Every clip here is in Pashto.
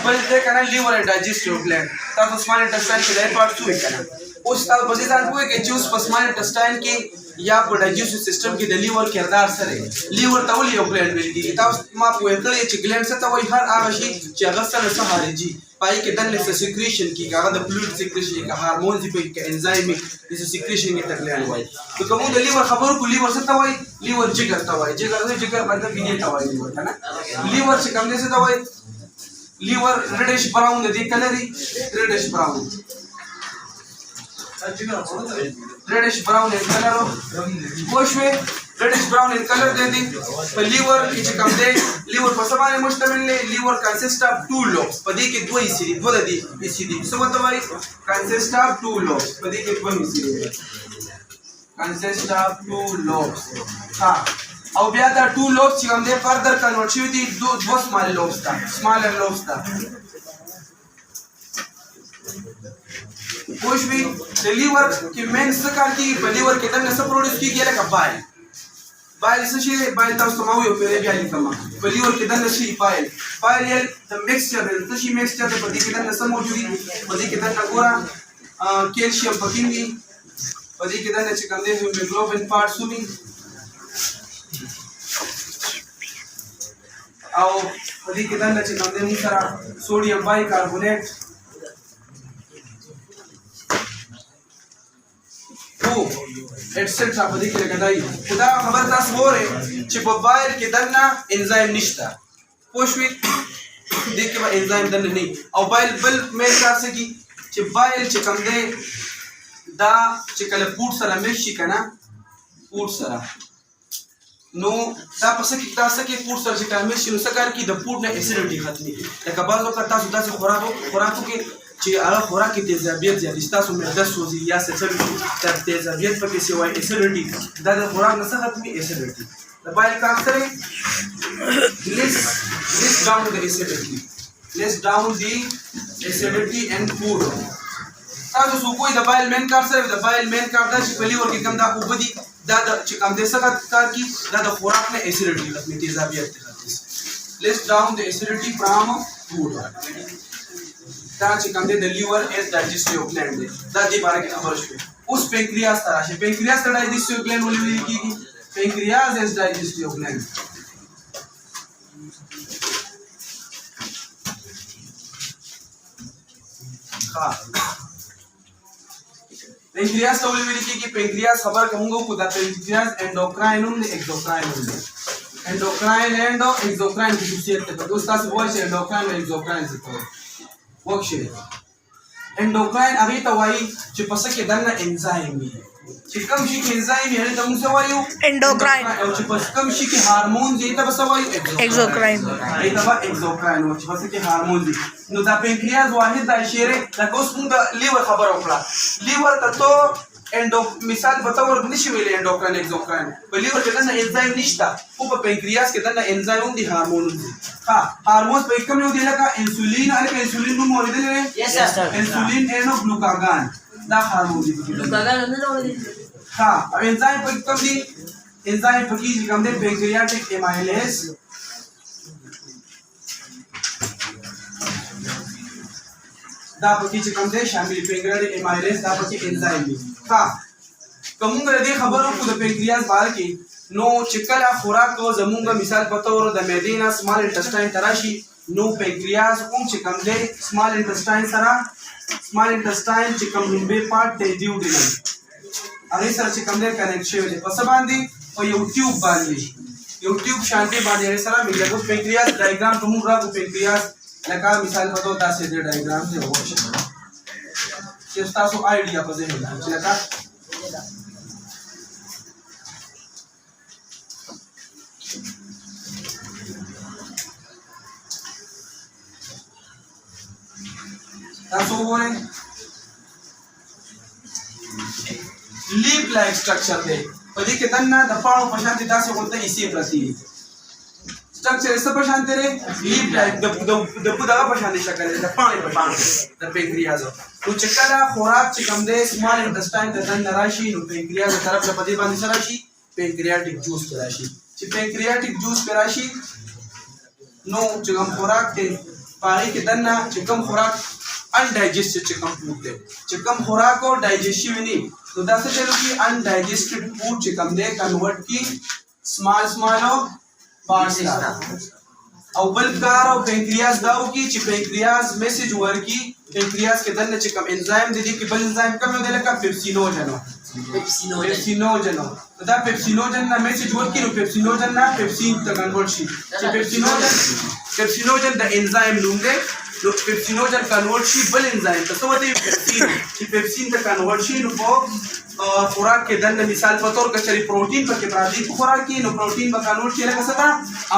بل دې کنه لیور ډایجسټیو ګلینډ تاسو سمال انټسټاین کې دای پارت شوې کنه اوس تاسو په دې ځان پوهیږئ چې اوس په سمال انټسټاین کې یا په ډایجسټیو سیستم کې د لیور کردار سره لیور ته ولې یو ګلینډ ویل کېږي تاسو ما پوهه کړی چې ګلینډ څه ته وایي هر هغه شی چې هغه سره څه خارجي پای کې دنه سیکریشن کې هغه د فلویډ سیکریشن کې هارمونز په کې انزایمک د سیکریشن کې تګلان وایي نو کوم د لیور خبرو کو لیور څه ته وایي لیور جګر ته وایي جګر باندې ویني ته وایي لیور کنه لیور چې کوم څه ته وایي لیور ریډش براون دی کلري ریډش براون ریډش براون ان کلر وښوي ریډش براون ان کلر دی په لیور چې کوم دی لیور په څه باندې مشتمل دی لیور کنسیسټ اف ټو لوبس په دې کې دوه حصے دي دوه دي حصے دي څه وته وایي کنسیسټ اف ټو لوبس په دې کې دوه حصے دي کنسیسټ اف ټو لوبس ها او بیا دا ټو لوبس چې کوم دی فردر کنورټ شوی دي دوه سمال لوبس ته سمالر لوبس ته وښوي د لیور کې مین څه کار کوي په لیور کې دنه څه پروډوس کیږي لکه بایل څه شي بایل تاسو ته ما ویو په بیا لیکم په لیور کې دنه شي بایل یې د میکسچر د څه شي میکسچر په دې کې دنه څه موجود دي په دې کې دنه ګوره کیلشیم پکې دي په دې کې دنه چې کوم دی هیموګلوبین پارټس وي او په دې کې دنه چې کوم دی موږ سره سوډیم بای کاربونیټ ایټسټرا په دې کې لګدای خدا خبر تاسو وره چې په بایل کې دنه انزایم نشته پوښوي دې کې به انزایم دنه نه او بایل بل مې تاسو کې چې بایل چې کوم دی دا چې کله فوډ سره مېش شي کنه فوډ سره نو دا پس کې تاسو کې فوډ سره چې کله مېش شي نو څه کار کوي د فوډ نه اسیډیټي ختمي لکه بعضو کا تاسو خوراکو کې چې هغه خوراک کې تیزابیت زیات تاسو معده سوزي یا څه تر تیزابیت پکې سیوای اسیډیټي دا د خوراک نه څه ختمي اسیډیټي د بایل کار سره لیس ډاون د اسیډیټي لیس ډاون دی اسیډیټي اینڈ فوډ تاسو سو کوی د بایل مین کار سره د بایل مین کار دا چې په لیور کې کم دا وبدي دا چې کم دې څه کار کی دا د خوراک نه اسیډیټي ختمي تیزابیت ختمي لیس ډاون د اسیډیټي فرام فوډ دا چې کوم دی د لیور از ډایجسټیو ګلینډ دی دا دې باره کې خبره شوې اوس پینکریاس ته راشي پینکریاس ته ډایجسټیو ګلینډ ولې ویل کېږي پینکریاس از ډایجسټیو ګلینډ ها پینکریاس ته ولې ویل کېږي پینکریاس خبر کومګو کو دا پینکریاس انډوکراین هم دی ایکزوکراین هم دی انډوکراین اینڈ ایکزوکراین خصوصیت ته دوست تاسو وایي چې انډوکراین او ایکزوکراین څه کوي وښه انډوکراین هغه ته وایي چې پس کې دنه انزایم وي چې کوم شي کې انزایم یې ته موږ وایو انډوکراین او چې پس کوم شي کې هارمون دي ته بس وایو ایکزوکراین ایته وا ایکزوکراین او چې پس کې هارمون دي نو دا پینکریاس واحد د اشاره لکه اوس موږ د لیور خبر وکړه لیور ته تو مثال په تور نشي ویلې انډوکراین ایکزوکراین په لیور کې دنه انزایم نشته او په پینکریاس کې دنه انزایم دي هارمون دي ها هارمون په کوم یو دی لکه انسولین الکه انسولین نوم ورته دی انسولین اینو ګلوکاګان دا هارمون دي ګلوکاګان نه ورته ها انزایم په کوم دي انزایم په کې کوم دی پینکریاټک ایمایلیز دا پکې چې کوم دی شامل پینکریاټک ایمایلیز دا پکې انزایم دي ها کومه دې خبرو کو د پینکریاس بار کې نو چې کله خوراک کو زمونږ مثال په تور د میدینا سمال انټسټاین تراشي نو پینکریاس چې کوم دی سمال انټسټاین سره سمال انټسټاین چې کوم لومبه پارت ته دیو دی هغه سره چې کوم دی کنیکټ شوی دی پس باندې او یو ټیوب باندې یو ټیوب شانتي باندې سره ملګرو پینکریاس ډایګرام کوم راغو پینکریاس لکه مثال په تور تاسو دې ډایګرام ته وښه چې تاسو آیډیا په ذهن کې لکه تاسو وګورئ لیپ لایک سټرکچر دی په دې کې دنه د پاړو په شان دي تاسو ورته ایسی پرتی سټرکچر څه په شان دی لیپ لایک د دغه په شان شکل دی د پاڼې په شان د پینکریاس نو چې کله خوراک چې کوم دی سمال انټسټاین ته دنه راشي نو پینکریاس طرف له پدې باندې سره راشي پینکریاټک جوس راشي چې پینکریاټک جوس راشي نو چې کوم خوراک دی پاره کې دنه چې کوم خوراک undigested چې کوم فود دی چې کوم خوراک او ډایجست شوی نه نو دا څه چلو کې undigested food چې کوم دی کنورټ کی small parts ته او بل کار او پنکریاس داو کی چې پنکریاس میسج ورکی پنکریاس کې دنه چې کوم انزایم دی چې بل انزایم کوم دی لکه پیپسینوجن دا پیپسینوجن نه میسج ورکی نو پیپسینوجن نه پیپسین ته کنورټ شي چې پیپسینوجن د انزایم نوم دی نو پیپسینوجن کنورټ شي بل انزایم ته څه وایي پیپسین چې پیپسین ته کنورټ شي نو په خوراک کې دنه مثال په تور کچري پروتین پکې پراتی خوراک کې نو پروتین به کنورټ شي لکه څه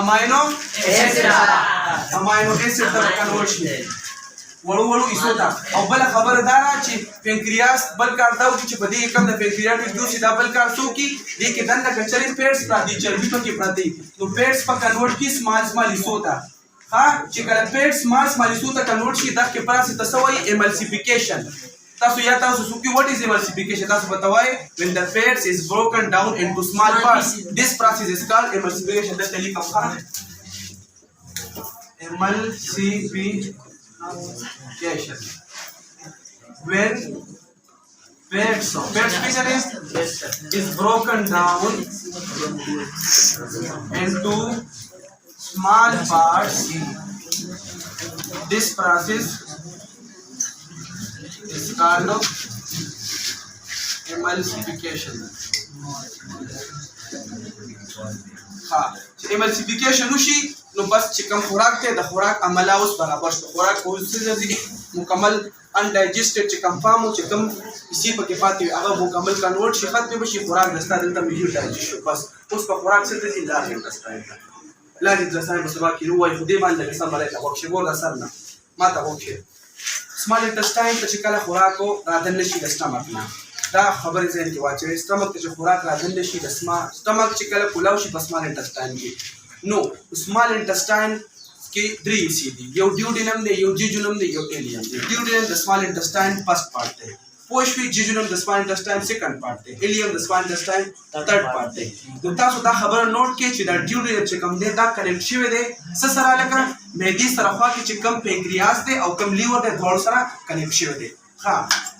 امینو اسید ته کنورټ شي وړو ایسو ته او بل خبره دا چې پنکریاس بل کار دا چې په دې کوم د پنکریاټک جوس دا بل کار څو کې دې کې دنه کچري پیټس پراتی چربي پکې پراتی نو پیټس په کنورټ کې سمال ایسو ته ها چې کله پیټس سمال ایسو ته کنورټ شي دا کې پراسه تسوي ایملسیفیکیشن تاسو یا تاسو سوکی what is emulsification تاسو بتوای when the fats is broken down into small parts this process is called emulsification the telecom emulsification when fats is broken down into small parts this process is called emulsification. emulsification وشي نو بس چې کوم خوراک ته د خوراک عمله اوس برابر شي خوراک اوس مکمل undigested چې کوم فارم چې کوم اسی په کې پاتې هغه مکمل کنورټ شي ختم بشي خوراک دستا دلته میجر ډایجست شي بس اوس په خوراک څه دي لارج انټسټاین په سبا کې وای خو دې باندې سم راځي او چې ګور اثر نه ما ته وکړي small intestine ته چې کله خوراک راځن نشي د سټمک نه دا خبرې ځین کې واچوي سټمک ته چې خوراک راځن نشي د سټمک چې کله کولاو شي په small intestine کې نو small intestine کې درې حصے دي یو ډیوډینم دی یو جیجونم دی یو ایلیم دی ډیوډینم د small intestine فرست پارت دی پوشوي جیجونم د small intestine سیکنډ پارت دی ایلیم د small intestine تھرد پارت دی نو تاسو دا خبره نوٹ کړئ چې دا ډیوډینم چې کوم دی دا کنیکټ شوی دی څه سره لکه معدې سره خوا کې چې کم پنکریاس دی او کم لیور دی دواړو سره کنیکټ شوی دی ها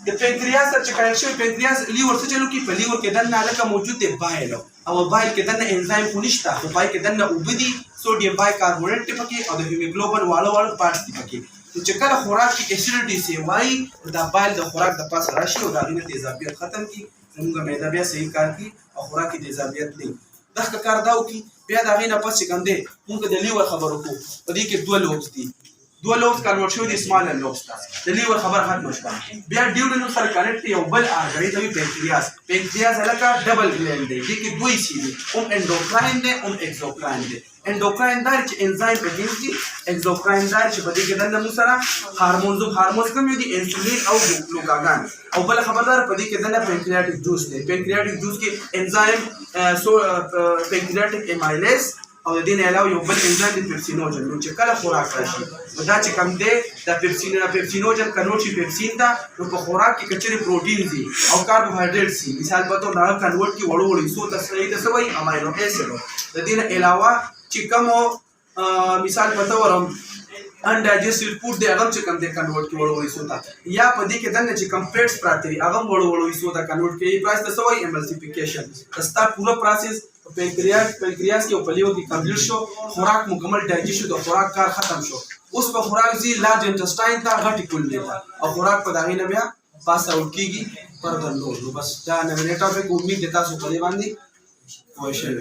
د پنکریاس سره چې کنیکټ شوی پنکریاس لیور څه چلو کې په لیور کې دنه لکه موجود دی بایل او بایل کې دنه انزایم خو نشته خو بایل کې دنه اوبدي سوډیم بایکاربونیټ دی پکې او د هیموګلوبین واړه پارټس دی پکې چې کله خوراک کې اسیډیټي سی وای دا بایل د خوراک د پاسه راشي او دا غینه تیزابیت ختم کی زموږ معده بیا صحیح کار کوي او خوراک کې تیزابیت نه دا کار داو کی بیا دا غینه پس کوم دی موږ د لیور خبرو کو په دې کې دوه لوبس دي دوه لوبس کنورټ شوی دي سمال لوبس ته د لیور خبر ختم شوه بیا ډیوډینم سره کنیکټ یو بل اګری ته پنکریاس علاقه ډبل ګلینډ دی کې دوی سي دي اندوکراین دی اکزوکراین دی اندوکراین دار چې انزایم پکې دي اکزوکراین دار چې په دې کې دنه مو سره هارمونز کوم دي انسولین او ګلوکاګان او بل خبردار په دې کې دنه پنکریاټک جوس دی پنکریاټک جوس کې انزایم پنکریاټک امایلیز او د دې نه علاوه یو بل انزایم دی پیپسینوجن نو چې کله خوراک راشي دا چې کم دی د پیپسینوجن کنورټ شي پیپسین ته نو په خوراک کې کچري پروتین دي او کاربوهایډریټ سي مثال په توګه دا کنورټ کی وړو سو تصریح ته سوي امینو اسید د دې نه علاوه چې کوم مثال په توګه undigested food دی هغه چې کوم دی کنورټ کی وړو سو ته یا په دې کې دنه چې کوم فیټس پراته دي هغه وړو سو ته کنورټ کی پرایس ته سوي ایملسیفیکیشن دا پورا پروسس پنکریاس کې په لیور کې کمپلیټ شو خوراک مکمل ډایجست شو د خوراک کار ختم شو اوس په خوراک زی لارج انټسټاین ته غټي کولې ده او خوراک په داغې نه بیا پاس اوټ کیږي پر درلو بس دا نه ټاپک امید ده تاسو په دې باندې پوه شئ